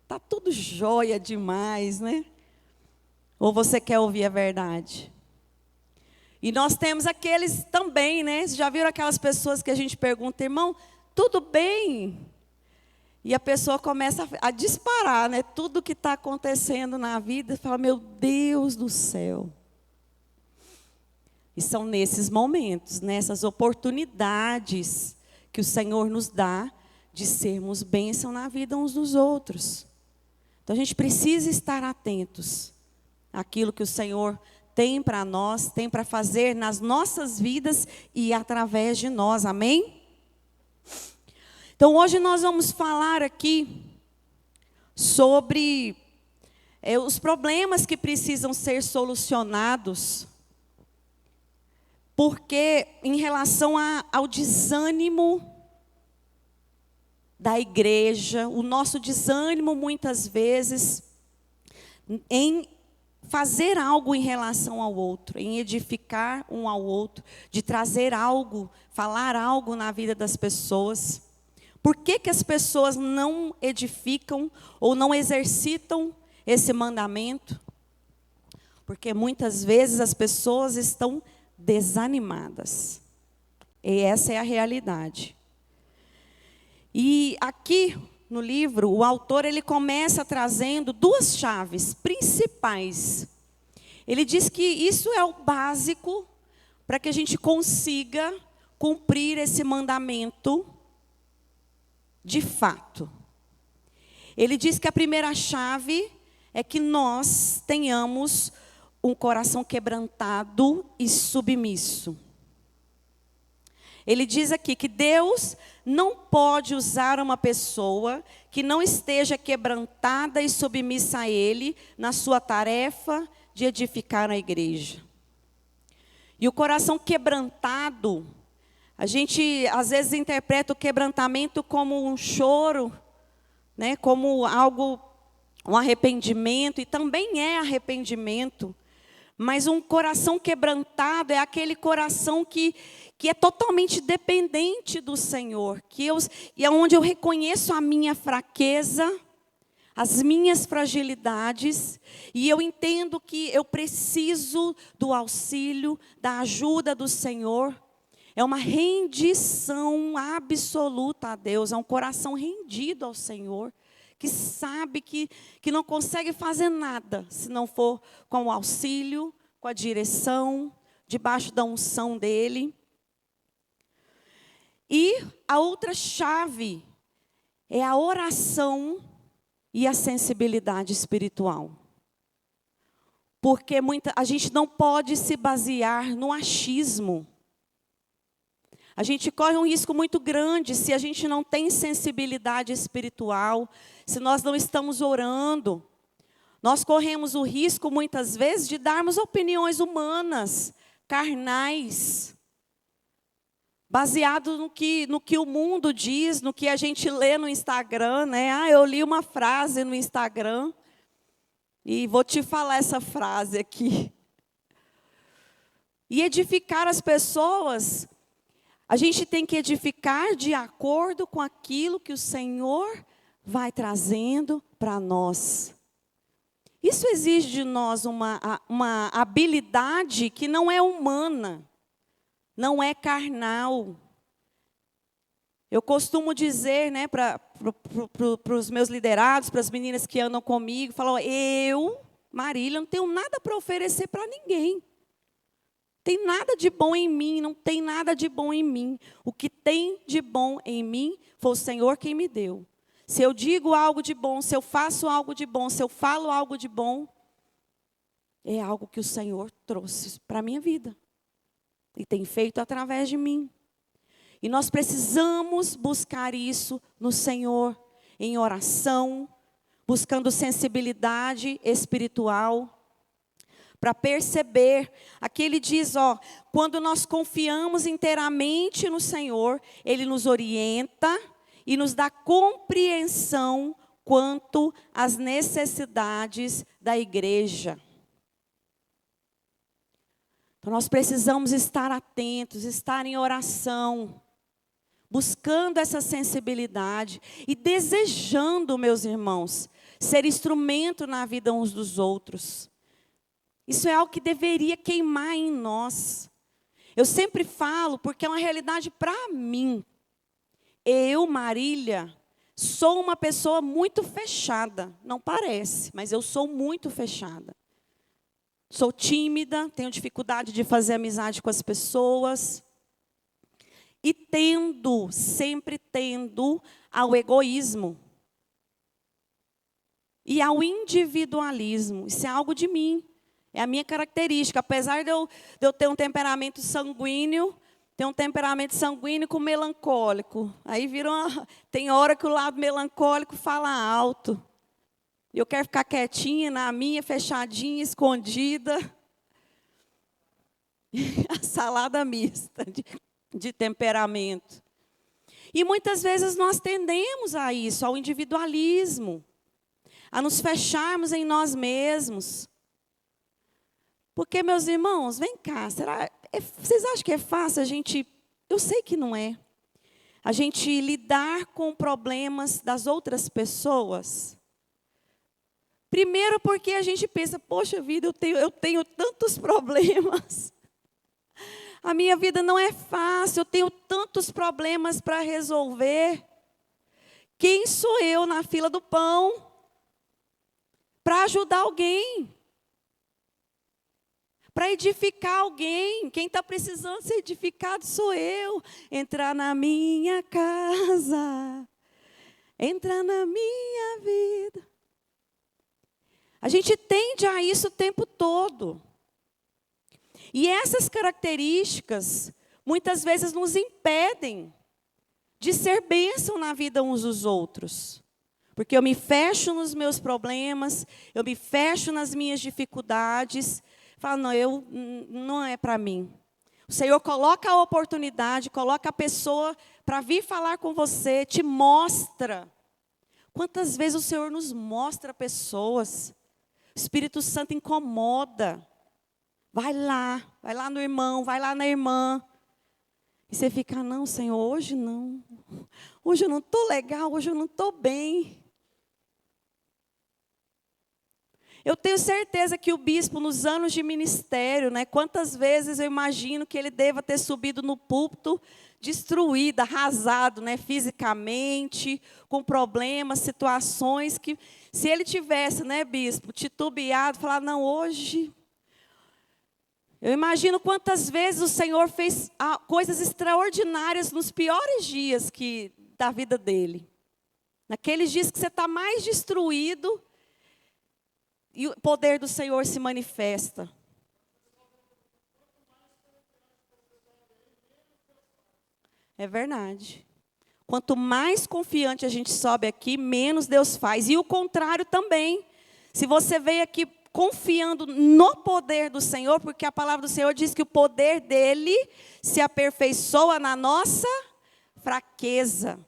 tá tudo jóia demais, né? Ou você quer ouvir a verdade? E nós temos aqueles também, né? Vocês já viram aquelas pessoas que a gente pergunta, irmão, tudo bem? E a pessoa começa a disparar, né? Tudo que está acontecendo na vida, fala, meu Deus do céu. E são nesses momentos, nessas oportunidades que o Senhor nos dá de sermos bênção na vida uns dos outros. Então a gente precisa estar atentos àquilo que o Senhor tem para nós, tem para fazer nas nossas vidas e através de nós, amém? Então hoje nós vamos falar aqui sobre os problemas que precisam ser solucionados, porque em relação ao desânimo da igreja, o nosso desânimo muitas vezes em fazer algo em relação ao outro, em edificar um ao outro, de trazer algo, falar algo na vida das pessoas. Por que que as pessoas não edificam ou não exercitam esse mandamento? Porque muitas vezes as pessoas estão desanimadas. E essa é a realidade. E aqui no livro, o autor ele começa trazendo duas chaves principais. Ele diz que isso é o básico para que a gente consiga cumprir esse mandamento de fato. Ele diz que a primeira chave é que nós tenhamos um coração quebrantado e submisso. Ele diz aqui que Deus não pode usar uma pessoa que não esteja quebrantada e submissa a Ele na sua tarefa de edificar a igreja. E o coração quebrantado, a gente às vezes interpreta o quebrantamento como um choro, né, como algo, um arrependimento, e também é arrependimento. Mas um coração quebrantado é aquele coração que é totalmente dependente do Senhor. E é onde eu reconheço a minha fraqueza, as minhas fragilidades. E eu entendo que eu preciso do auxílio, da ajuda do Senhor. É uma rendição absoluta a Deus. É um coração rendido ao Senhor. Que sabe que não consegue fazer nada se não for com o auxílio, com a direção, debaixo da unção dEle. E a outra chave é a oração e a sensibilidade espiritual. Porque a gente não pode se basear no achismo. A gente corre um risco muito grande se a gente não tem sensibilidade espiritual, se nós não estamos orando. Nós corremos o risco, muitas vezes, de darmos opiniões humanas, carnais, baseado no que o mundo diz, no que a gente lê no Instagram, né? Eu li uma frase no Instagram e vou te falar essa frase aqui. E edificar as pessoas, a gente tem que edificar de acordo com aquilo que o Senhor vai trazendo para nós. Isso exige de nós uma habilidade que não é humana, não é carnal. Eu costumo dizer, né, para os meus liderados, para as meninas que andam comigo, falo, eu, Marília, não tenho nada para oferecer para ninguém. Tem nada de bom em mim, não tem nada de bom em mim. O que tem de bom em mim foi o Senhor quem me deu. Se eu digo algo de bom, se eu faço algo de bom, se eu falo algo de bom, é algo que o Senhor trouxe para a minha vida. E tem feito através de mim. E nós precisamos buscar isso no Senhor, em oração, buscando sensibilidade espiritual, para perceber. Aqui ele diz, quando nós confiamos inteiramente no Senhor, Ele nos orienta e nos dá compreensão quanto às necessidades da igreja. Então nós precisamos estar atentos, estar em oração, buscando essa sensibilidade e desejando, meus irmãos, ser instrumento na vida uns dos outros. Isso é algo que deveria queimar em nós. Eu sempre falo, porque é uma realidade para mim. Eu, Marília, sou uma pessoa muito fechada. Não parece, mas eu sou muito fechada. Sou tímida, tenho dificuldade de fazer amizade com as pessoas. E sempre tendo ao egoísmo. E ao individualismo. Isso é algo de mim. É a minha característica. Apesar de eu ter um temperamento sanguíneo, com melancólico. Aí tem hora que o lado melancólico fala alto. Eu quero ficar quietinha na minha, fechadinha, escondida. A salada mista de temperamento. E muitas vezes nós tendemos a isso, ao individualismo. A nos fecharmos em nós mesmos. Porque, meus irmãos, vem cá, vocês acham que é fácil a gente... Eu sei que não é. A gente lidar com problemas das outras pessoas. Primeiro porque a gente pensa, poxa vida, eu tenho tantos problemas. A minha vida não é fácil, eu tenho tantos problemas para resolver. Quem sou eu na fila do pão para ajudar alguém? Para edificar alguém. Quem está precisando ser edificado sou eu. Entrar na minha casa. Entrar na minha vida. A gente tende a isso o tempo todo. E essas características, muitas vezes, nos impedem de ser bênção na vida uns dos outros. Porque eu me fecho nos meus problemas, eu me fecho nas minhas dificuldades. Falo, não é para mim. O Senhor coloca a oportunidade, coloca a pessoa para vir falar com você, te mostra. Quantas vezes o Senhor nos mostra pessoas? O Espírito Santo incomoda. Vai lá no irmão, vai lá na irmã. E você fica, não, Senhor, hoje não. Hoje eu não estou legal, hoje eu não estou bem. Eu tenho certeza que o bispo, nos anos de ministério, quantas vezes eu imagino que ele deva ter subido no púlpito destruído, arrasado, fisicamente, com problemas, situações que, se ele tivesse, bispo, titubeado, falar, não, hoje... Eu imagino quantas vezes o Senhor fez coisas extraordinárias nos piores dias da vida dele. Naqueles dias que você está mais destruído, e o poder do Senhor se manifesta. É verdade. Quanto mais confiante a gente sobe aqui, menos Deus faz. E o contrário também. Se você veio aqui confiando no poder do Senhor, porque a palavra do Senhor diz que o poder dele se aperfeiçoa na nossa fraqueza.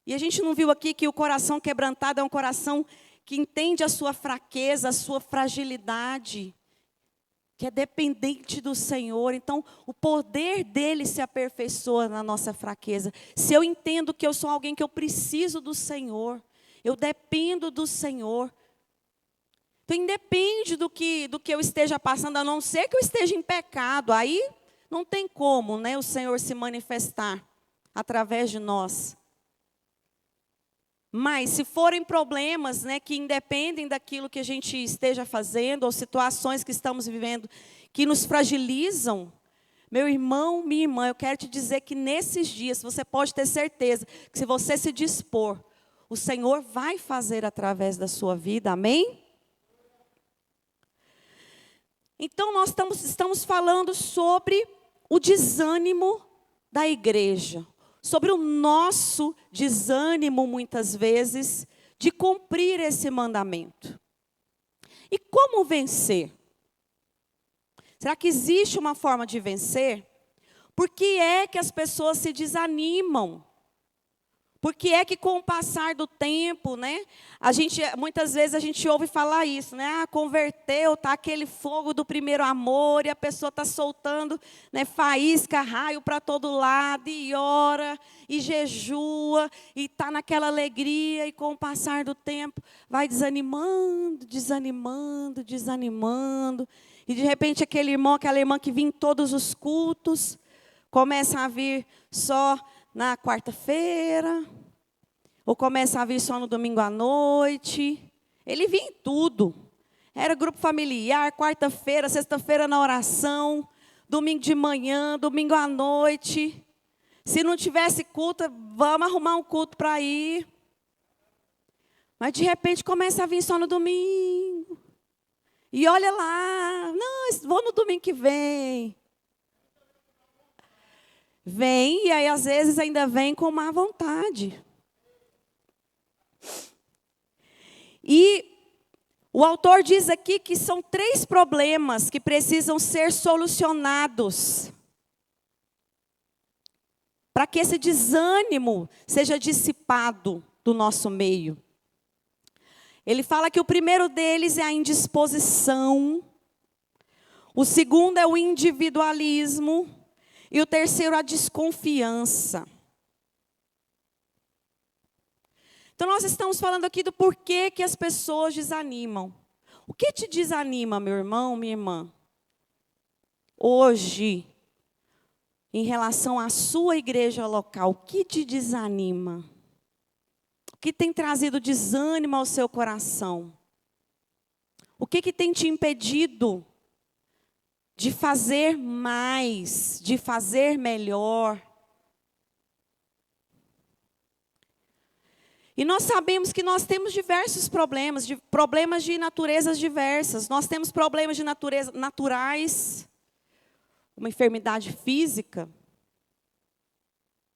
E a gente não viu aqui que o coração quebrantado é um coração que entende a sua fraqueza, a sua fragilidade, que é dependente do Senhor. Então, o poder dele se aperfeiçoa na nossa fraqueza. Se eu entendo que eu sou alguém que eu preciso do Senhor, eu dependo do Senhor. Então, independe do que eu esteja passando, a não ser que eu esteja em pecado. Aí, não tem como, o Senhor se manifestar através de nós. Mas, se forem problemas, que independem daquilo que a gente esteja fazendo, ou situações que estamos vivendo, que nos fragilizam, meu irmão, minha irmã, eu quero te dizer que nesses dias, você pode ter certeza, que se você se dispor, o Senhor vai fazer através da sua vida, amém? Então, nós estamos falando sobre o desânimo da igreja. Sobre o nosso desânimo, muitas vezes, de cumprir esse mandamento. E como vencer? Será que existe uma forma de vencer? Por que é que as pessoas se desanimam? Porque é que com o passar do tempo, né, muitas vezes a gente ouve falar isso, né? Ah, converteu, tá aquele fogo do primeiro amor e a pessoa está soltando, né, faísca, raio para todo lado e ora e jejua e está naquela alegria e com o passar do tempo vai desanimando, desanimando, desanimando e de repente aquele irmão, aquela irmã que vinha em todos os cultos começa a vir só na quarta-feira, ou começa a vir só no domingo à noite. Ele vinha em tudo. Era grupo familiar, quarta-feira, sexta-feira na oração, domingo de manhã, domingo à noite. Se não tivesse culto, vamos arrumar um culto para ir. Mas de repente começa a vir só no domingo. E olha lá, não, vou no domingo que vem. Vem, e aí às vezes ainda vem com má vontade. E o autor diz aqui que são 3 problemas que precisam ser solucionados para que esse desânimo seja dissipado do nosso meio. Ele fala que o primeiro deles é a indisposição, o segundo é o individualismo, e o terceiro, a desconfiança. Então, nós estamos falando aqui do porquê que as pessoas desanimam. O que te desanima, meu irmão, minha irmã? Hoje, em relação à sua igreja local, o que te desanima? O que tem trazido desânimo ao seu coração? O que tem te impedido de fazer mais, de fazer melhor? E nós sabemos que nós temos diversos problemas, problemas de naturezas diversas. Nós temos problemas de natureza naturais, uma enfermidade física,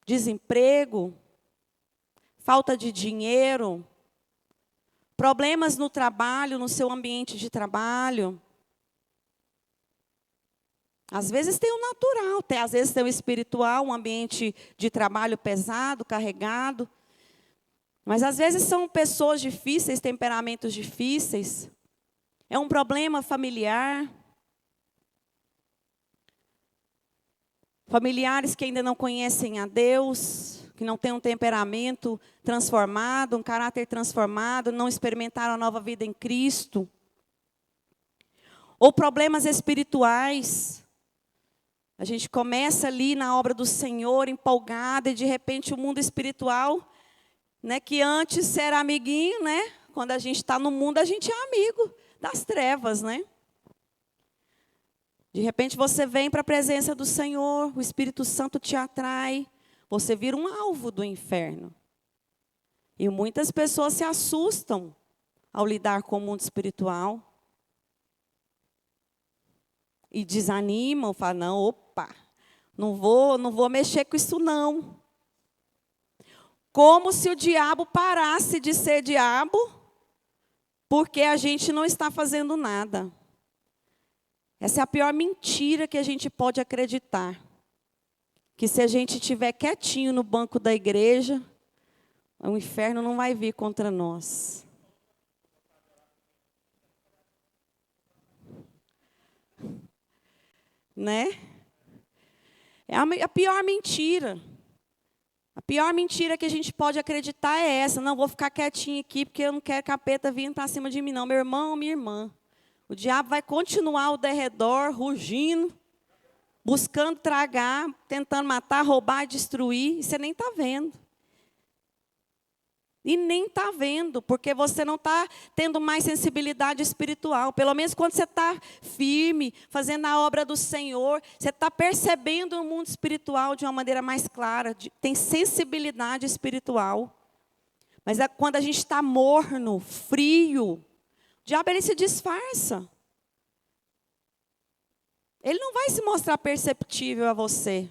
desemprego, falta de dinheiro, problemas no trabalho, no seu ambiente de trabalho. Às vezes tem o natural, às vezes tem o espiritual, um ambiente de trabalho pesado, carregado. Mas às vezes são pessoas difíceis, temperamentos difíceis. É um problema familiar. Familiares que ainda não conhecem a Deus, que não têm um temperamento transformado, um caráter transformado, não experimentaram a nova vida em Cristo. Ou problemas espirituais. A gente começa ali na obra do Senhor, empolgada, e de repente o mundo espiritual, né, que antes era amiguinho, né? Quando a gente está no mundo, a gente é amigo das trevas, né? De repente você vem para a presença do Senhor, o Espírito Santo te atrai, você vira um alvo do inferno. E muitas pessoas se assustam ao lidar com o mundo espiritual. E desanimam, falam, não, opa, não vou mexer com isso não. Como se o diabo parasse de ser diabo, porque a gente não está fazendo nada. Essa é a pior mentira que a gente pode acreditar. Que se a gente estiver quietinho no banco da igreja, o inferno não vai vir contra nós. Né? É a pior mentira. A pior mentira que a gente pode acreditar é essa. Não, vou ficar quietinho aqui porque eu não quero capeta vindo para cima de mim, não. Meu irmão, minha irmã. O diabo vai continuar ao derredor, rugindo, buscando tragar, tentando matar, roubar, destruir. E você nem está vendo. E nem está vendo, porque você não está tendo mais sensibilidade espiritual. Pelo menos quando você está firme, fazendo a obra do Senhor, você está percebendo o mundo espiritual de uma maneira mais clara, tem sensibilidade espiritual. Mas quando a gente está morno, frio, o diabo ele se disfarça. Ele não vai se mostrar perceptível a você.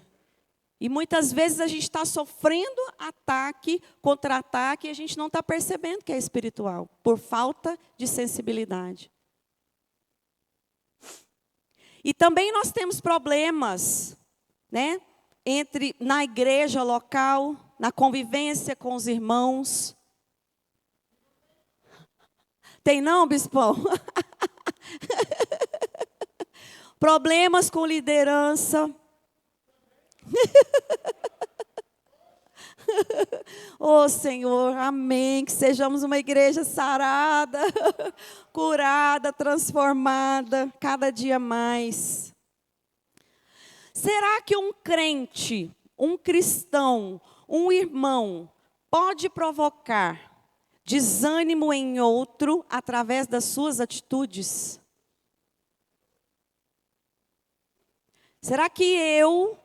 E muitas vezes a gente está sofrendo ataque, contra-ataque, e a gente não está percebendo que é espiritual, por falta de sensibilidade. E também nós temos problemas, né, na igreja local, na convivência com os irmãos. Tem não, bispão? Problemas com liderança. Oh, Senhor, amém. Que sejamos uma igreja sarada, curada, transformada, cada dia mais. Será que um crente, um cristão, um irmão, pode provocar desânimo em outro através das suas atitudes? Será que eu,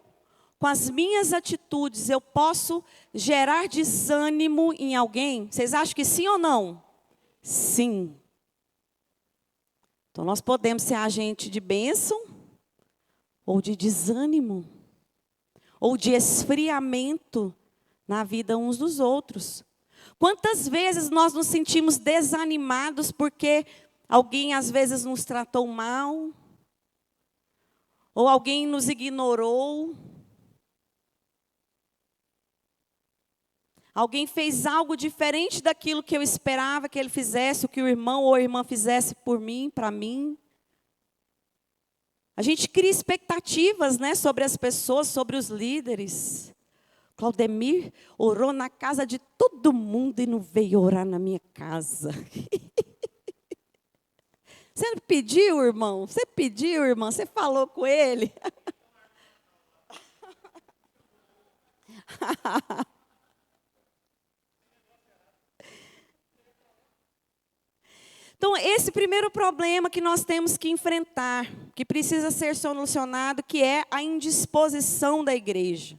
com as minhas atitudes, eu posso gerar desânimo em alguém? Vocês acham que sim ou não? Sim. Então nós podemos ser agente de bênção, ou de desânimo, ou de esfriamento na vida uns dos outros. Quantas vezes nós nos sentimos desanimados porque alguém às vezes nos tratou mal, ou alguém nos ignorou, alguém fez algo diferente daquilo que eu esperava que ele fizesse, o que o irmão ou a irmã fizesse por mim, para mim. A gente cria expectativas, né, sobre as pessoas, sobre os líderes. Claudemir orou na casa de todo mundo e não veio orar na minha casa. Você pediu, irmão? Você pediu, irmã? Você falou com ele? Então, esse primeiro problema que nós temos que enfrentar, que precisa ser solucionado, que é a indisposição da igreja.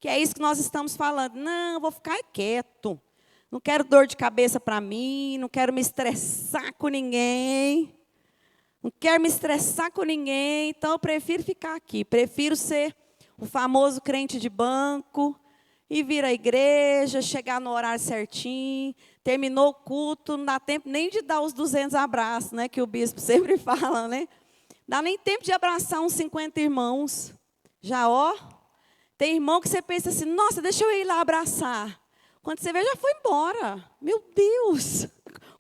Que é isso que nós estamos falando. Não, eu vou ficar quieto. Não quero dor de cabeça para mim, não quero me estressar com ninguém. Não quero me estressar com ninguém, então eu prefiro ficar aqui. Prefiro ser o famoso crente de banco, e vir à igreja, chegar no horário certinho, terminou o culto, não dá tempo nem de dar os 200 abraços, né, que o bispo sempre fala, né? Dá nem tempo de abraçar uns 50 irmãos. Já, ó, tem irmão que você pensa assim, nossa, deixa eu ir lá abraçar. Quando você vê, já foi embora. Meu Deus,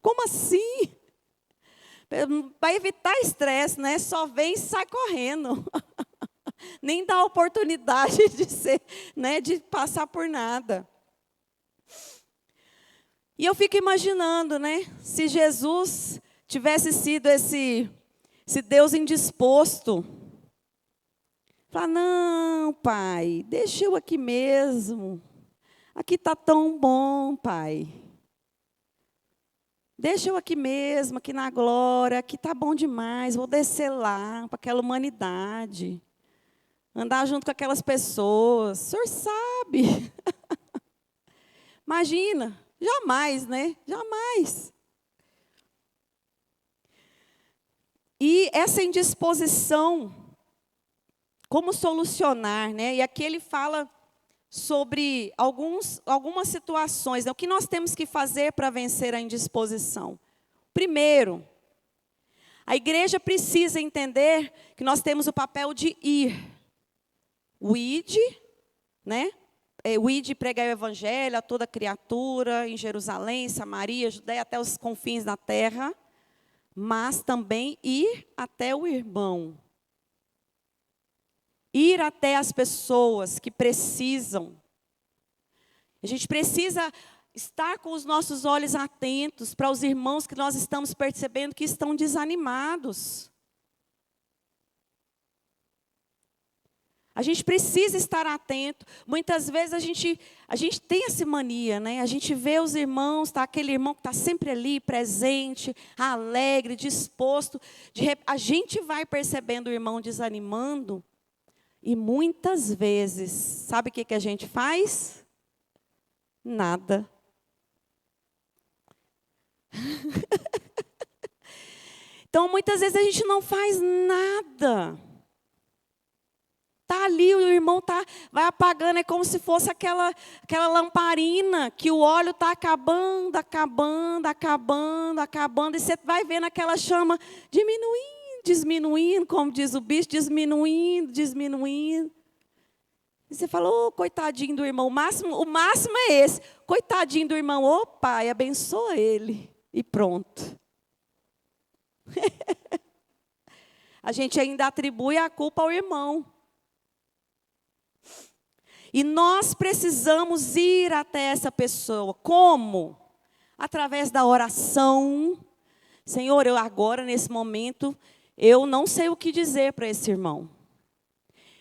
como assim? Para evitar estresse, né? Só vem e sai correndo. Nem dá oportunidade de ser, né, de passar por nada. E eu fico imaginando, né, se Jesus tivesse sido esse Deus indisposto. Falar, não, pai, deixa eu aqui mesmo. Aqui está tão bom, pai. Deixa eu aqui mesmo, aqui na glória, aqui está bom demais. Vou descer lá para aquela humanidade. Andar junto com aquelas pessoas. O senhor sabe. Imagina, jamais, né? Jamais. E essa indisposição, como solucionar, né? E aqui ele fala sobre algumas situações, né? O que nós temos que fazer para vencer a indisposição. Primeiro, a igreja precisa entender que nós temos o papel de ir. O id, né? O id pregar o evangelho a toda criatura, em Jerusalém, Samaria, Judeia, até os confins da terra, mas também ir até o irmão. Ir até as pessoas que precisam. A gente precisa estar com os nossos olhos atentos para os irmãos que nós estamos percebendo que estão desanimados. A gente precisa estar atento. Muitas vezes a gente tem essa mania, né? A gente vê os irmãos, tá? Aquele irmão que está sempre ali, presente, alegre, disposto. A gente vai percebendo o irmão desanimando. E muitas vezes, sabe o que a gente faz? Nada. Então, muitas vezes a gente não faz nada. Está ali, o irmão vai apagando, é como se fosse aquela lamparina, que o óleo está acabando, e você vai vendo aquela chama diminuindo, como diz o bicho, diminuindo. E você fala, ô, coitadinho do irmão, o máximo é esse. Coitadinho do irmão, ô pai, abençoa ele. E pronto. A gente ainda atribui a culpa ao irmão. E nós precisamos ir até essa pessoa. Como? Através da oração. Senhor, eu agora, nesse momento, eu não sei o que dizer para esse irmão.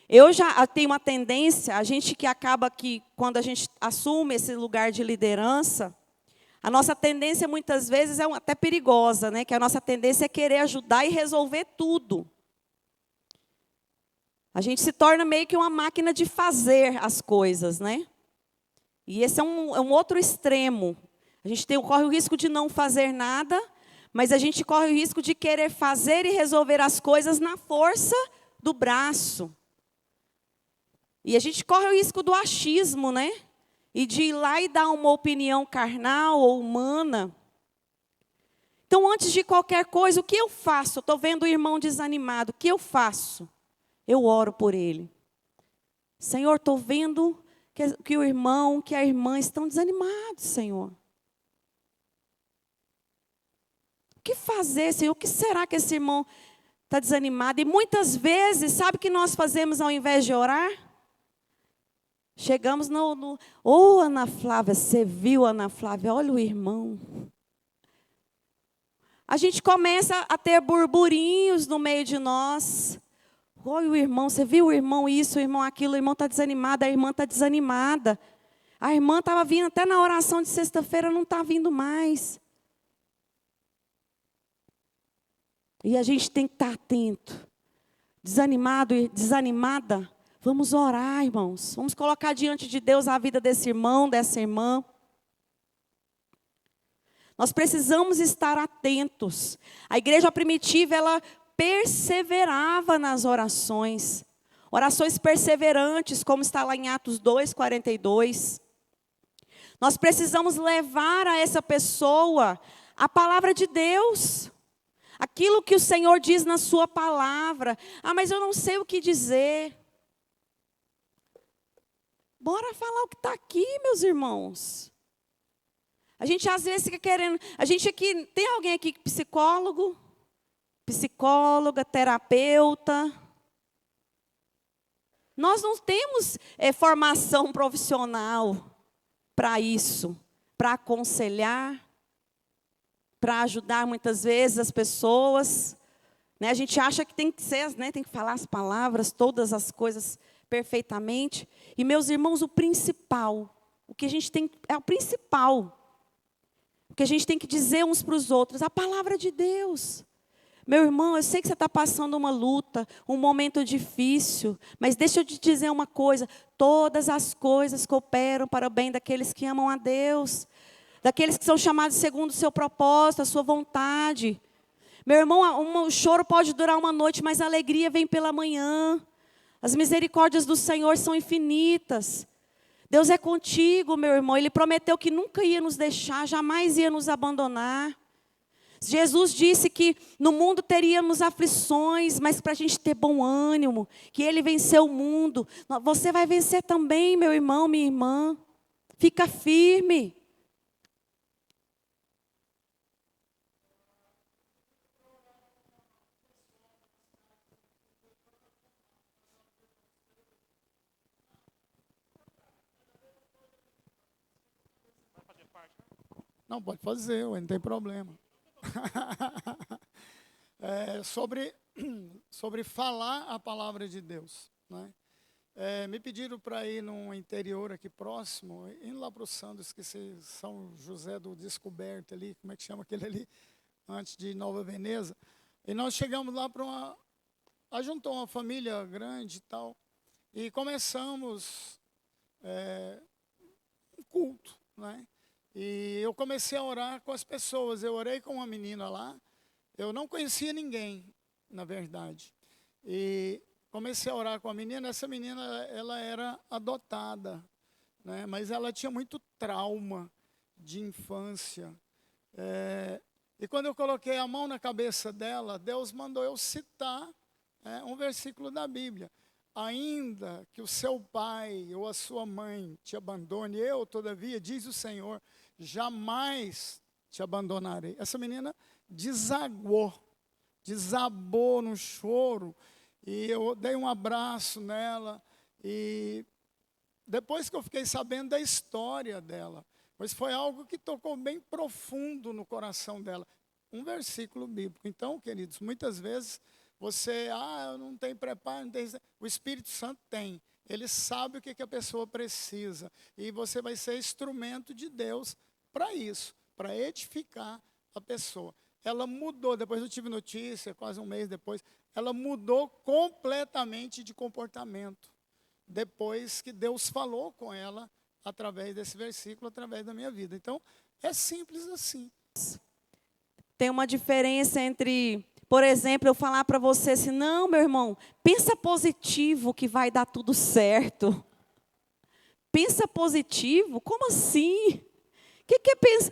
Eu já tenho uma tendência, a gente que acaba que, quando a gente assume esse lugar de liderança, a nossa tendência muitas vezes é até perigosa, né? Que a nossa tendência é querer ajudar e resolver tudo. A gente se torna meio que uma máquina de fazer as coisas, né? E esse é um outro extremo. A gente corre o risco de não fazer nada, mas a gente corre o risco de querer fazer e resolver as coisas na força do braço. E a gente corre o risco do achismo, né? E de ir lá e dar uma opinião carnal ou humana. Então, antes de qualquer coisa, o que eu faço? Eu estou vendo o irmão desanimado. O que eu faço? Eu oro por ele. Senhor, estou vendo que o irmão, que a irmã estão desanimados, Senhor. O que fazer, Senhor? O que será que esse irmão está desanimado? E muitas vezes, sabe o que nós fazemos ao invés de orar? Chegamos Ô, Ana Flávia, você viu, Ana Flávia? Olha o irmão. A gente começa a ter burburinhos no meio de nós. Olha o irmão, você viu o irmão isso, o irmão aquilo, o irmão está desanimado, a irmã está desanimada. A irmã estava vindo até na oração de sexta-feira, não está vindo mais. E a gente tem que estar atento. Desanimado e desanimada, vamos orar, irmãos. Vamos colocar diante de Deus a vida desse irmão, dessa irmã. Nós precisamos estar atentos. A igreja primitiva, ela perseverava nas orações. Orações perseverantes, como está lá em Atos 2:42. Nós precisamos levar a essa pessoa a palavra de Deus. Aquilo que o Senhor diz na sua palavra. Ah, mas eu não sei o que dizer. Bora falar o que está aqui, meus irmãos. A gente às vezes fica querendo. A gente aqui, tem alguém aqui que psicólogo? Psicóloga, terapeuta. Nós não temos formação profissional para isso. Para aconselhar. Para ajudar muitas vezes as pessoas. Né? A gente acha que tem que ser, né? Tem que falar as palavras, todas as coisas perfeitamente. E meus irmãos, o principal, o que a gente tem, é o principal. O que a gente tem que dizer uns para os outros, a palavra de Deus. Meu irmão, eu sei que você está passando uma luta, um momento difícil, mas deixa eu te dizer uma coisa, todas as coisas cooperam para o bem daqueles que amam a Deus, daqueles que são chamados segundo o seu propósito, a sua vontade. Meu irmão, o choro pode durar uma noite, mas a alegria vem pela manhã. As misericórdias do Senhor são infinitas. Deus é contigo, meu irmão. Ele prometeu que nunca ia nos deixar, jamais ia nos abandonar. Jesus disse que no mundo teríamos aflições, mas para a gente ter bom ânimo, que Ele venceu o mundo. Você vai vencer também, meu irmão, minha irmã. Fica firme. Não, pode fazer, ué, não tem problema. Sobre falar a palavra de Deus. Né? Me pediram para ir num interior aqui próximo, indo lá para o Santo, esqueci, São José do Descoberto ali, como é que chama aquele ali, antes de Nova Veneza. E nós chegamos lá para juntou uma família grande e tal, e começamos um culto, né? E eu comecei a orar com as pessoas. Eu orei com uma menina lá. Eu não conhecia ninguém, na verdade. E comecei a orar com a menina. Essa menina, ela era adotada, né? Mas ela tinha muito trauma de infância. E quando eu coloquei a mão na cabeça dela, Deus mandou eu citar um versículo da Bíblia. ainda que o seu pai ou a sua mãe te abandone, eu, todavia, diz o Senhor, jamais te abandonarei. Essa menina desabou no choro, e eu dei um abraço nela, e depois que eu fiquei sabendo da história dela, mas foi algo que tocou bem profundo no coração dela, um versículo bíblico. Então, queridos, muitas vezes você, eu não tenho preparo, não tenho... O Espírito Santo tem, ele sabe o que a pessoa precisa, e você vai ser instrumento de Deus para isso, para edificar a pessoa. Ela mudou, depois eu tive notícia, quase um mês depois, ela mudou completamente de comportamento, depois que Deus falou com ela, através desse versículo, através da minha vida. Então, é simples assim. Tem uma diferença entre, por exemplo, eu falar para você assim, não, meu irmão, pensa positivo que vai dar tudo certo. Pensa positivo? Como assim? O que é pensa?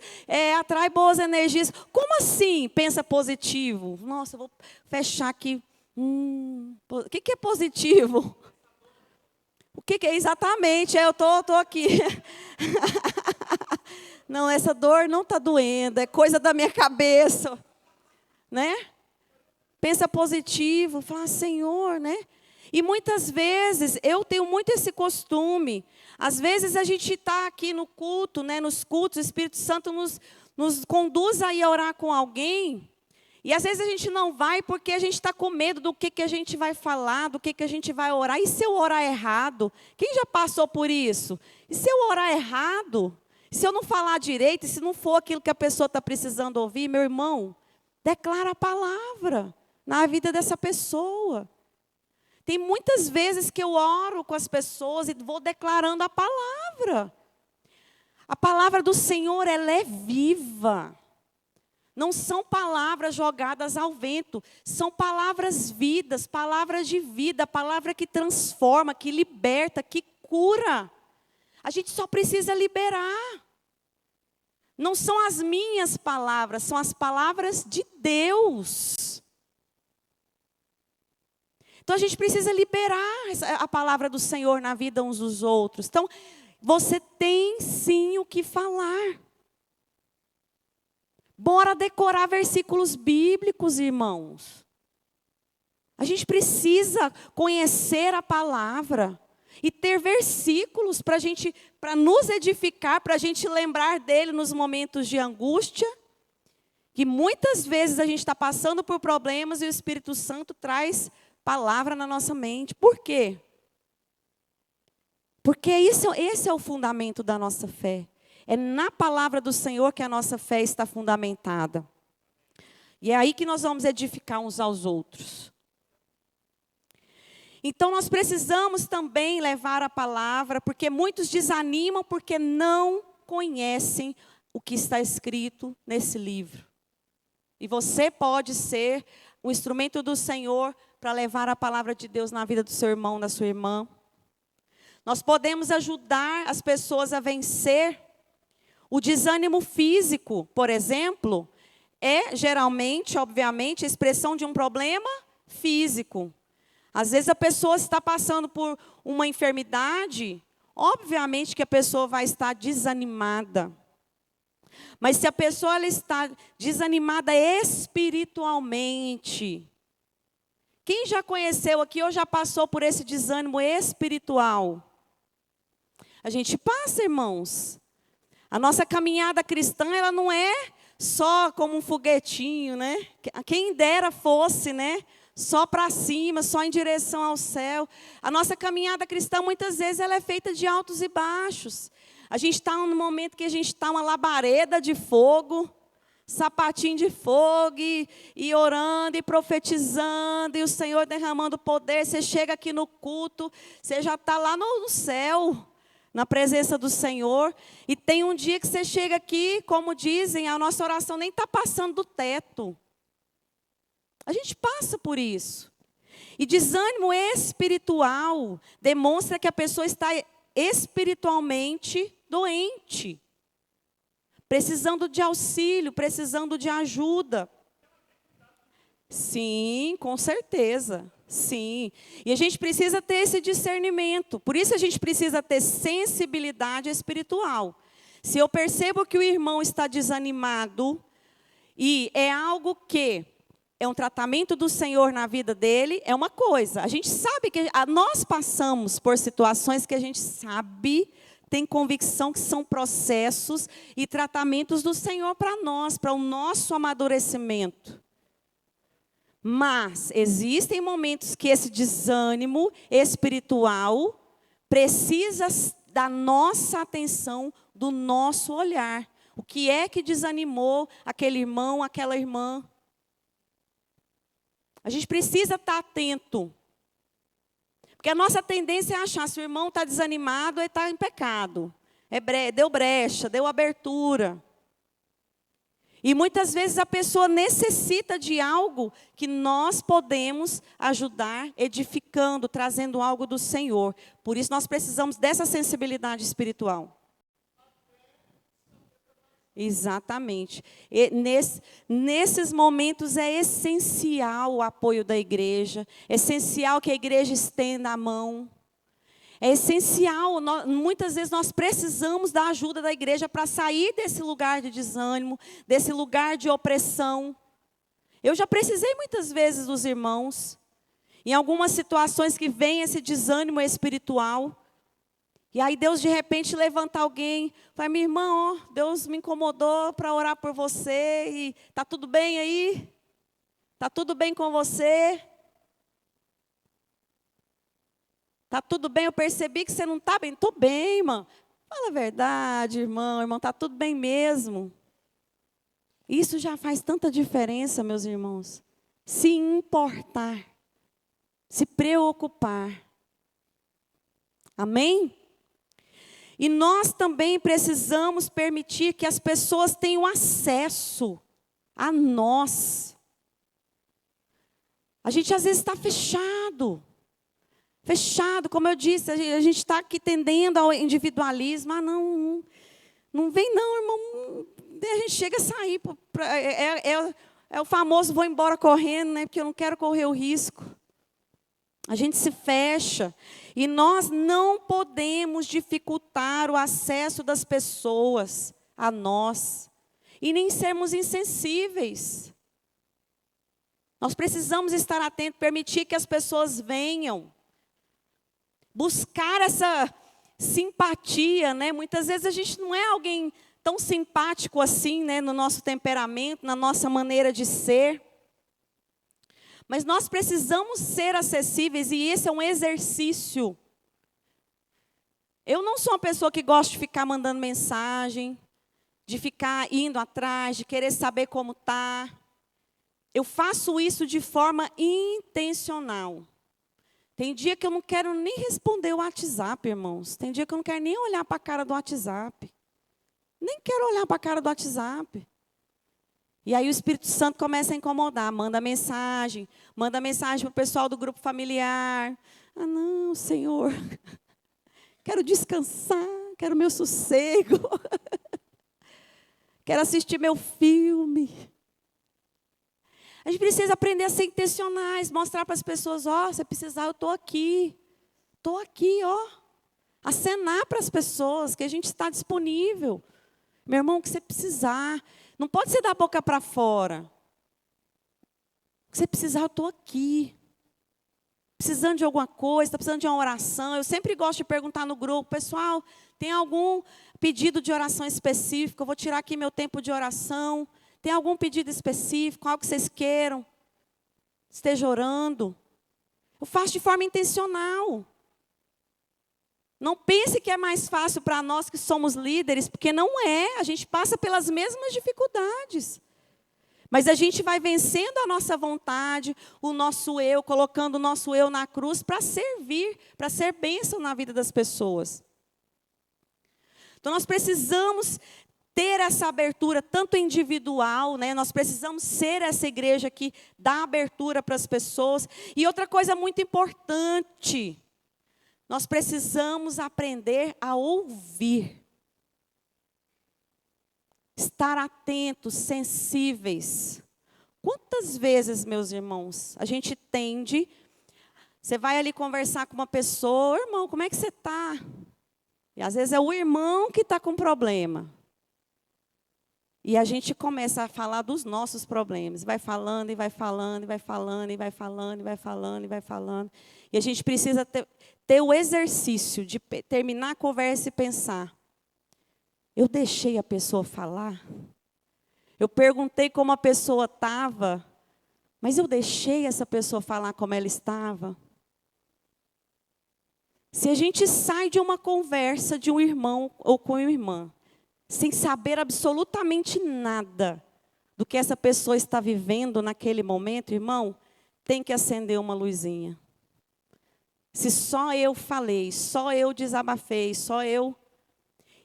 Atrai boas energias. Como assim pensa positivo? Nossa, eu vou fechar aqui. O que é positivo? O que é exatamente? Eu tô aqui. Não, essa dor não está doendo, é coisa da minha cabeça, né? Pensa positivo, fala, Senhor, né? E muitas vezes, eu tenho muito esse costume, às vezes a gente está aqui no culto, né? Nos cultos, o Espírito Santo nos conduz a ir orar com alguém, e às vezes a gente não vai porque a gente está com medo do que a gente vai falar, do que a gente vai orar. E se eu orar errado? Quem já passou por isso? E se eu orar errado? Se eu não falar direito, se não for aquilo que a pessoa está precisando ouvir, meu irmão, declara a palavra na vida dessa pessoa. Tem muitas vezes que eu oro com as pessoas e vou declarando a palavra. A palavra do Senhor, ela é viva. Não são palavras jogadas ao vento, são palavras vidas, palavras de vida, palavra que transforma, que liberta, que cura. A gente só precisa liberar. Não são as minhas palavras, são as palavras de Deus. Então a gente precisa liberar a palavra do Senhor na vida uns dos outros. Então, você tem sim o que falar. Bora decorar versículos bíblicos, irmãos. A gente precisa conhecer a palavra e ter versículos para nos edificar, para a gente lembrar dele nos momentos de angústia, que muitas vezes a gente está passando por problemas e o Espírito Santo traz palavra na nossa mente. Por quê? Porque esse é o fundamento da nossa fé. É na palavra do Senhor que a nossa fé está fundamentada. E é aí que nós vamos edificar uns aos outros. Então nós precisamos também levar a palavra, porque muitos desanimam porque não conhecem o que está escrito nesse livro. E você pode ser um instrumento do Senhor para levar a palavra de Deus na vida do seu irmão, da sua irmã. Nós podemos ajudar as pessoas a vencer o desânimo físico, por exemplo, é geralmente, obviamente, a expressão de um problema físico. Às vezes a pessoa está passando por uma enfermidade, obviamente que a pessoa vai estar desanimada. Mas se a pessoa ela está desanimada espiritualmente, quem já conheceu aqui ou já passou por esse desânimo espiritual? A gente passa, irmãos. A nossa caminhada cristã, ela não é só como um foguetinho, né? Quem dera fosse, né? Só para cima, só em direção ao céu. A nossa caminhada cristã, muitas vezes, ela é feita de altos e baixos. A gente está num momento que a gente está uma labareda de fogo, sapatinho de fogo, e orando, e profetizando, e o Senhor derramando poder. Você chega aqui no culto, você já está lá no céu, na presença do Senhor. E tem um dia que você chega aqui, como dizem, a nossa oração nem está passando do teto. A gente passa por isso. E desânimo espiritual demonstra que a pessoa está espiritualmente doente, precisando de auxílio, precisando de ajuda. Sim, com certeza. Sim. E a gente precisa ter esse discernimento. Por isso a gente precisa ter sensibilidade espiritual. Se eu percebo que o irmão está desanimado e é algo que é um tratamento do Senhor na vida dele, é uma coisa. A gente sabe que nós passamos por situações que a gente sabe, tem convicção que são processos e tratamentos do Senhor para nós, para o nosso amadurecimento. Mas existem momentos que esse desânimo espiritual precisa da nossa atenção, do nosso olhar. O que é que desanimou aquele irmão, aquela irmã? A gente precisa estar atento. Porque a nossa tendência é achar, se o irmão está desanimado, ele está em pecado. Deu brecha, deu abertura. E muitas vezes a pessoa necessita de algo que nós podemos ajudar, edificando, trazendo algo do Senhor. Por isso nós precisamos dessa sensibilidade espiritual. Exatamente. E nesses momentos é essencial o apoio da igreja, é essencial que a igreja estenda a mão. É essencial, muitas vezes nós precisamos da ajuda da igreja para sair desse lugar de desânimo, desse lugar de opressão. Eu já precisei muitas vezes dos irmãos, em algumas situações que vem esse desânimo espiritual. E aí Deus de repente levanta alguém, fala, minha irmã, ó, Deus me incomodou para orar por você, e está tudo bem aí? Está tudo bem com você? Está tudo bem? Eu percebi que você não está bem. Estou bem, irmã. Fala a verdade, irmão, está tudo bem mesmo. Isso já faz tanta diferença, meus irmãos. Se importar, se preocupar. Amém? E nós também precisamos permitir que as pessoas tenham acesso a nós. A gente às vezes está fechado. Fechado, como eu disse, a gente está aqui tendendo ao individualismo. Ah, não vem não, irmão. A gente chega a sair. É o famoso vou embora correndo, né? Porque eu não quero correr o risco. A gente se fecha. E nós não podemos dificultar o acesso das pessoas a nós. E nem sermos insensíveis. Nós precisamos estar atentos, permitir que as pessoas venham. Buscar essa simpatia, né? Muitas vezes a gente não é alguém tão simpático assim, né? No nosso temperamento, na nossa maneira de ser. Mas nós precisamos ser acessíveis e esse é um exercício. Eu não sou uma pessoa que gosta de ficar mandando mensagem, de ficar indo atrás, de querer saber como está. Eu faço isso de forma intencional. Tem dia que eu não quero nem responder o WhatsApp, irmãos. Tem dia que eu não quero nem olhar para a cara do WhatsApp. Nem quero olhar para a cara do WhatsApp. E aí o Espírito Santo começa a incomodar. Manda mensagem para o pessoal do grupo familiar. Ah, não, Senhor. Quero descansar, quero meu sossego. Quero assistir meu filme. A gente precisa aprender a ser intencionais, mostrar para as pessoas, ó, se precisar, eu estou aqui. Estou aqui, ó. Acenar para as pessoas que a gente está disponível. Meu irmão, o que você precisar. Não pode ser da boca para fora. O que você precisar, eu estou aqui. Precisando de alguma coisa, está precisando de uma oração. Eu sempre gosto de perguntar no grupo, pessoal, tem algum pedido de oração específico? Eu vou tirar aqui meu tempo de oração. Tem algum pedido específico, algo que vocês queiram? Esteja orando. Eu faço de forma intencional. Não pense que é mais fácil para nós que somos líderes, porque não é. A gente passa pelas mesmas dificuldades. Mas a gente vai vencendo a nossa vontade, o nosso eu, colocando o nosso eu na cruz para servir, para ser bênção na vida das pessoas. Então nós precisamos ter essa abertura, tanto individual, né? Nós precisamos ser essa igreja que dá abertura para as pessoas. E outra coisa muito importante, nós precisamos aprender a ouvir. Estar atentos, sensíveis. Quantas vezes, meus irmãos, a gente tende, você vai ali conversar com uma pessoa, irmão, como é que você está? E às vezes é o irmão que está com problema. E a gente começa a falar dos nossos problemas. Vai falando, e vai falando, e vai falando, e vai falando, e vai falando, e vai falando. E a gente precisa ter o exercício de terminar a conversa e pensar. Eu deixei a pessoa falar? Eu perguntei como a pessoa estava, mas eu deixei essa pessoa falar como ela estava? Se a gente sai de uma conversa de um irmão ou com uma irmã, sem saber absolutamente nada do que essa pessoa está vivendo naquele momento, irmão, tem que acender uma luzinha. Se só eu falei, só eu desabafei, só eu...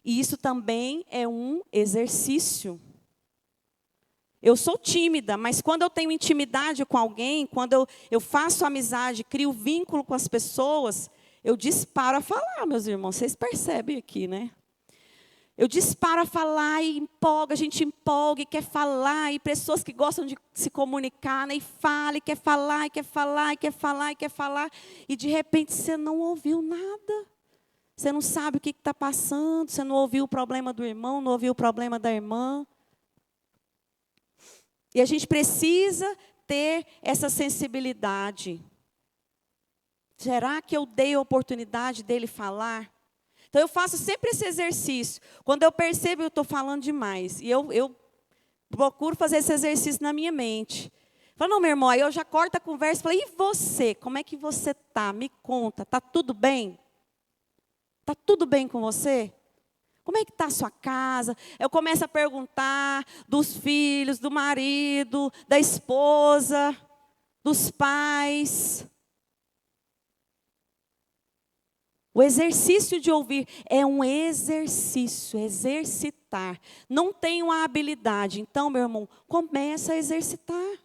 E isso também é um exercício. Eu sou tímida, mas quando eu tenho intimidade com alguém, quando eu faço amizade, crio vínculo com as pessoas, eu disparo a falar, meus irmãos. Vocês percebem aqui, né? Eu disparo a falar e empolga, a gente empolga e quer falar. E pessoas que gostam de se comunicar, né? E fala, e quer falar, e quer falar, e quer falar, e quer falar. E de repente você não ouviu nada. Você não sabe o que está passando. Você não ouviu o problema do irmão, não ouviu o problema da irmã. E a gente precisa ter essa sensibilidade. Será que eu dei a oportunidade dele falar? Então, eu faço sempre esse exercício. Quando eu percebo que eu estou falando demais. E eu procuro fazer esse exercício na minha mente. Falo, não, meu irmão, aí eu já corto a conversa e falo, e você? Como é que você está? Me conta, está tudo bem? Está tudo bem com você? Como é que está a sua casa? Eu começo a perguntar dos filhos, do marido, da esposa, dos pais. O exercício de ouvir é um exercício, exercitar. Não tenho a habilidade. Então, meu irmão, começa a exercitar.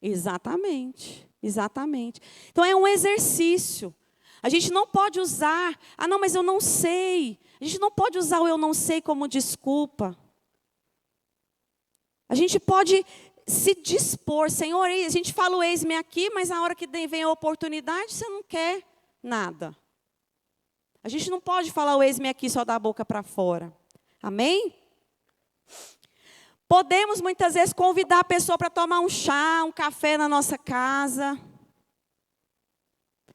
Exatamente, exatamente. Então, é um exercício. A gente não pode usar, não, mas eu não sei. A gente não pode usar o eu não sei como desculpa. A gente pode se dispor, Senhor, a gente fala o eis-me aqui, mas na hora que vem a oportunidade, você não quer nada. A gente não pode falar o eis-me aqui só da boca para fora. Amém? Podemos muitas vezes convidar a pessoa para tomar um chá, um café na nossa casa.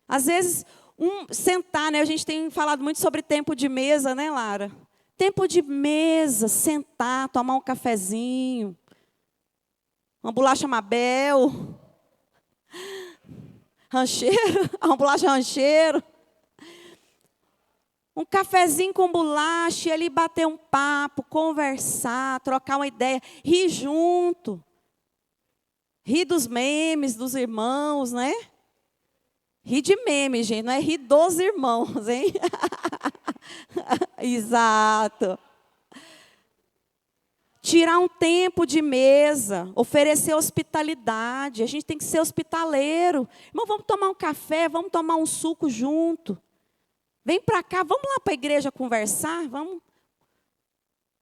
Às vezes, sentar, né? A gente tem falado muito sobre tempo de mesa, né, Lara? Tempo de mesa, sentar, tomar um cafezinho. Uma bolacha Mabel, rancheiro, uma bolacha rancheiro, um cafezinho com bolacha, e ali bater um papo, conversar, trocar uma ideia, rir junto, rir dos memes dos irmãos, né? Rir de meme, gente, não é rir dos irmãos, hein? Exato. Tirar um tempo de mesa, oferecer hospitalidade. A gente tem que ser hospitaleiro. Irmão, vamos tomar um café, vamos tomar um suco junto. Vem para cá, vamos lá para a igreja conversar, vamos.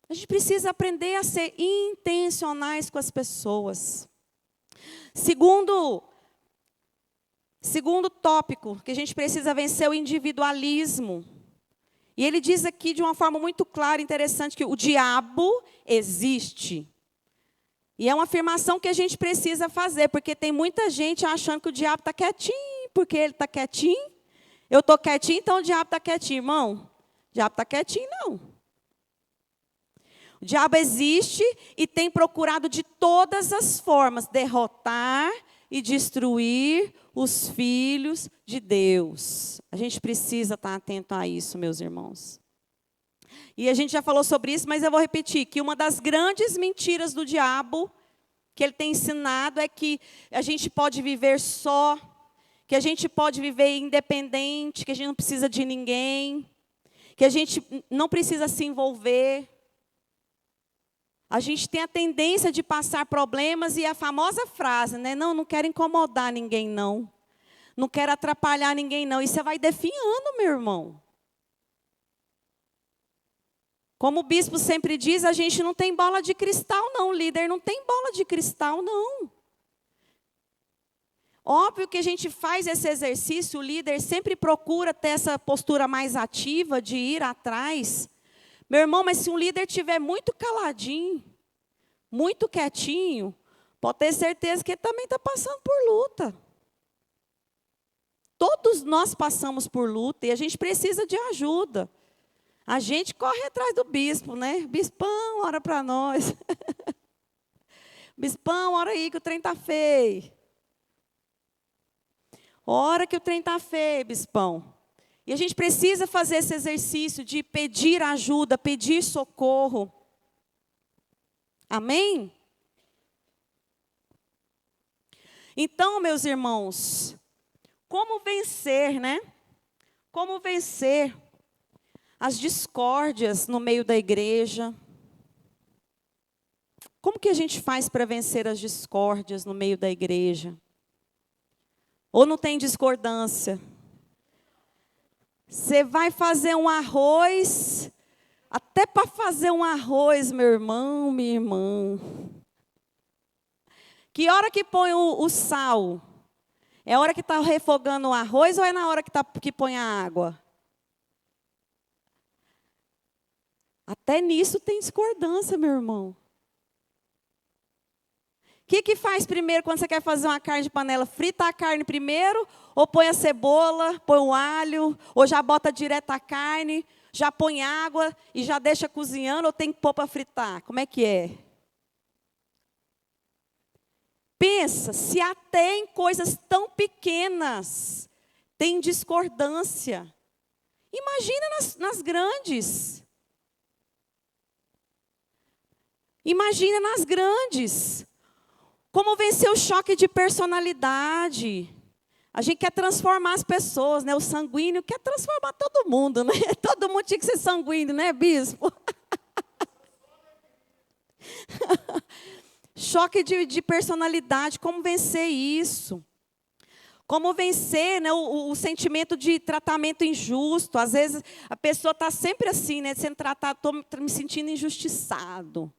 A gente precisa aprender a ser intencionais com as pessoas. Segundo tópico, que a gente precisa vencer o individualismo. E ele diz aqui de uma forma muito clara e interessante que o diabo existe. E é uma afirmação que a gente precisa fazer, porque tem muita gente achando que o diabo está quietinho, porque ele está quietinho. Eu estou quietinho, então o diabo está quietinho. Irmão, o diabo está quietinho, não. O diabo existe e tem procurado de todas as formas derrotar e destruir os filhos de Deus. A gente precisa estar atento a isso, meus irmãos. E a gente já falou sobre isso, mas eu vou repetir, que uma das grandes mentiras do diabo, que ele tem ensinado, é que a gente pode viver só, que a gente pode viver independente, que a gente não precisa de ninguém, que a gente não precisa se envolver. A gente tem a tendência de passar problemas e a famosa frase, né? Não quero incomodar ninguém, não. Não quero atrapalhar ninguém, não. E você vai definhando, meu irmão. Como o bispo sempre diz, a gente não tem bola de cristal, não. O líder não tem bola de cristal, não. Óbvio que a gente faz esse exercício, o líder sempre procura ter essa postura mais ativa de ir atrás. Meu irmão, mas se um líder estiver muito caladinho, muito quietinho, pode ter certeza que ele também está passando por luta. Todos nós passamos por luta e a gente precisa de ajuda. A gente corre atrás do bispo, né? Bispão, ora para nós. Bispão, ora aí que o trem está feio. Ora que o trem está feio, bispão. E a gente precisa fazer esse exercício de pedir ajuda, pedir socorro. Amém? Então, meus irmãos, como vencer, né? Como vencer as discórdias no meio da igreja? Como que a gente faz para vencer as discórdias no meio da igreja? Ou não tem discordância? Você vai fazer um arroz, até para fazer um arroz, meu irmão, minha irmã. Que hora que põe o sal? É a hora que está refogando o arroz ou é na hora que põe a água? Até nisso tem discordância, meu irmão. O que faz primeiro quando você quer fazer uma carne de panela? Frita a carne primeiro, ou põe a cebola, põe o alho, ou já bota direto a carne, já põe água e já deixa cozinhando, ou tem que pôr para fritar? Como é que é? Pensa, se até em coisas tão pequenas tem discordância. Imagina nas grandes. Imagina nas grandes. Como vencer o choque de personalidade? A gente quer transformar as pessoas, né? O sanguíneo quer transformar todo mundo, né? Todo mundo tinha que ser sanguíneo, né, bispo? Choque de personalidade, como vencer isso? Como vencer, né, o sentimento de tratamento injusto? Às vezes a pessoa está sempre assim, né, sendo tratada, estou me sentindo injustiçado.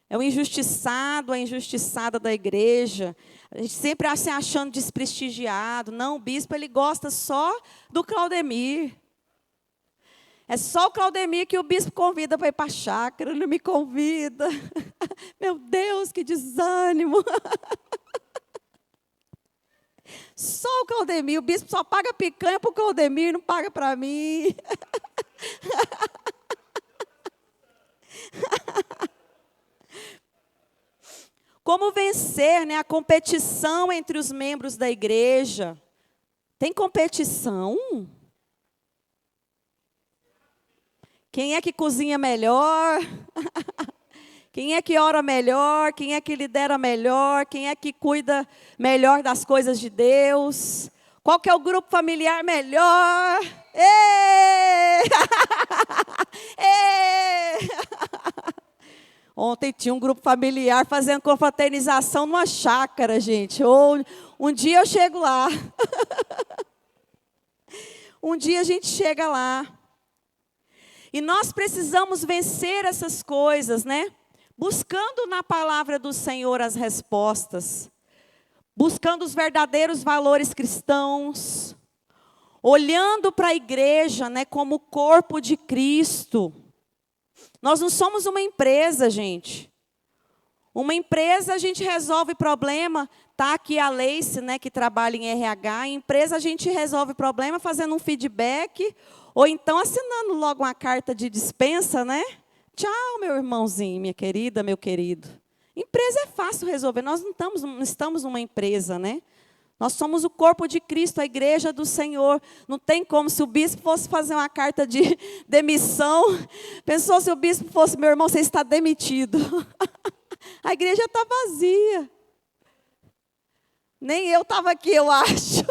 É o injustiçado, a injustiçada da igreja. A gente sempre se achando desprestigiado. Não, o bispo ele gosta só do Claudemir. É só o Claudemir que o bispo convida para ir para a chácara. Ele não me convida. Meu Deus, que desânimo. Só o Claudemir. O bispo só paga picanha para o Claudemir, não paga para mim. Como vencer, né, a competição entre os membros da igreja? Tem competição? Quem é que cozinha melhor? Quem é que ora melhor? Quem é que lidera melhor? Quem é que cuida melhor das coisas de Deus? Qual que é o grupo familiar melhor? Ê! Ê! Ontem tinha um grupo familiar fazendo confraternização numa chácara, gente. Um dia eu chego lá. Um dia a gente chega lá. E nós precisamos vencer essas coisas, né? Buscando na palavra do Senhor as respostas. Buscando os verdadeiros valores cristãos. Olhando para a igreja, né, como o corpo de Cristo. Nós não somos uma empresa, gente. Uma empresa a gente resolve problema. Está aqui a Leice, né, que trabalha em RH. Em empresa a gente resolve problema fazendo um feedback. Ou então assinando logo uma carta de dispensa, né? Tchau, meu irmãozinho, minha querida, meu querido. Empresa é fácil resolver. Nós não estamos numa empresa, né? Nós somos o corpo de Cristo, a igreja do Senhor. Não tem como, se o bispo fosse fazer uma carta de demissão, pensou se o bispo fosse, meu irmão, você está demitido. A igreja está vazia. Nem eu estava aqui, eu acho.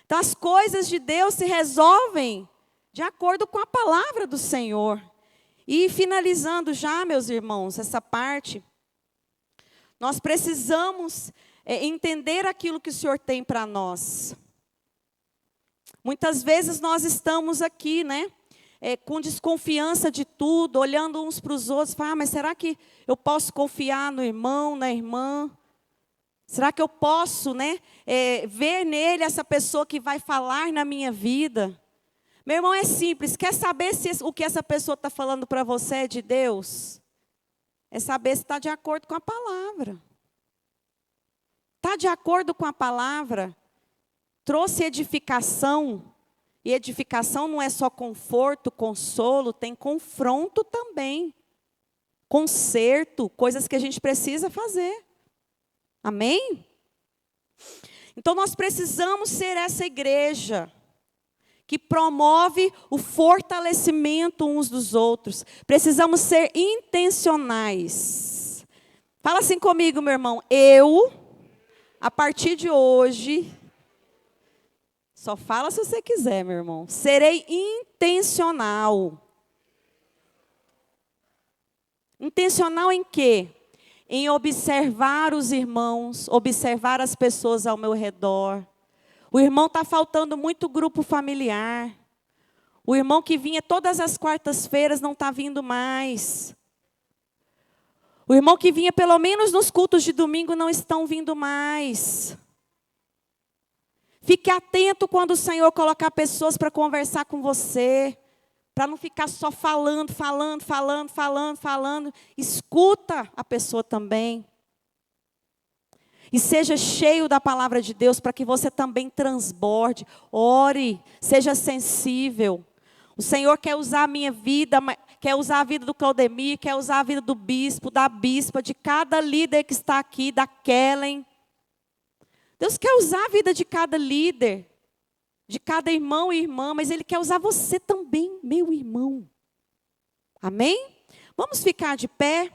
Então, as coisas de Deus se resolvem de acordo com a palavra do Senhor. E finalizando já, meus irmãos, essa parte... Nós precisamos entender aquilo que o Senhor tem para nós. Muitas vezes nós estamos aqui, né? com desconfiança de tudo, olhando uns para os outros, fala, mas será que eu posso confiar no irmão, na irmã? Será que eu posso, ver nele essa pessoa que vai falar na minha vida? Meu irmão, é simples. Quer saber se o que essa pessoa está falando para você é de Deus? É saber se está de acordo com a palavra. Está de acordo com a palavra? Trouxe edificação. E edificação não é só conforto, consolo, tem confronto também. Conserto, coisas que a gente precisa fazer. Amém? Então nós precisamos ser essa igreja que promove o fortalecimento uns dos outros. Precisamos ser intencionais. Fala assim comigo, meu irmão. Eu, a partir de hoje, só fala se você quiser, meu irmão, serei intencional. Intencional em quê? Em observar os irmãos, observar as pessoas ao meu redor. O irmão está faltando muito grupo familiar. O irmão que vinha todas as quartas-feiras não está vindo mais. O irmão que vinha pelo menos nos cultos de domingo não estão vindo mais. Fique atento quando o Senhor colocar pessoas para conversar com você. Para não ficar só falando. Escuta a pessoa também. E seja cheio da palavra de Deus para que você também transborde. Ore, seja sensível. O Senhor quer usar a minha vida, quer usar a vida do Claudemir, quer usar a vida do bispo, da bispa, de cada líder que está aqui, da Kellen. Deus quer usar a vida de cada líder, de cada irmão e irmã, mas Ele quer usar você também, meu irmão. Amém? Vamos ficar de pé.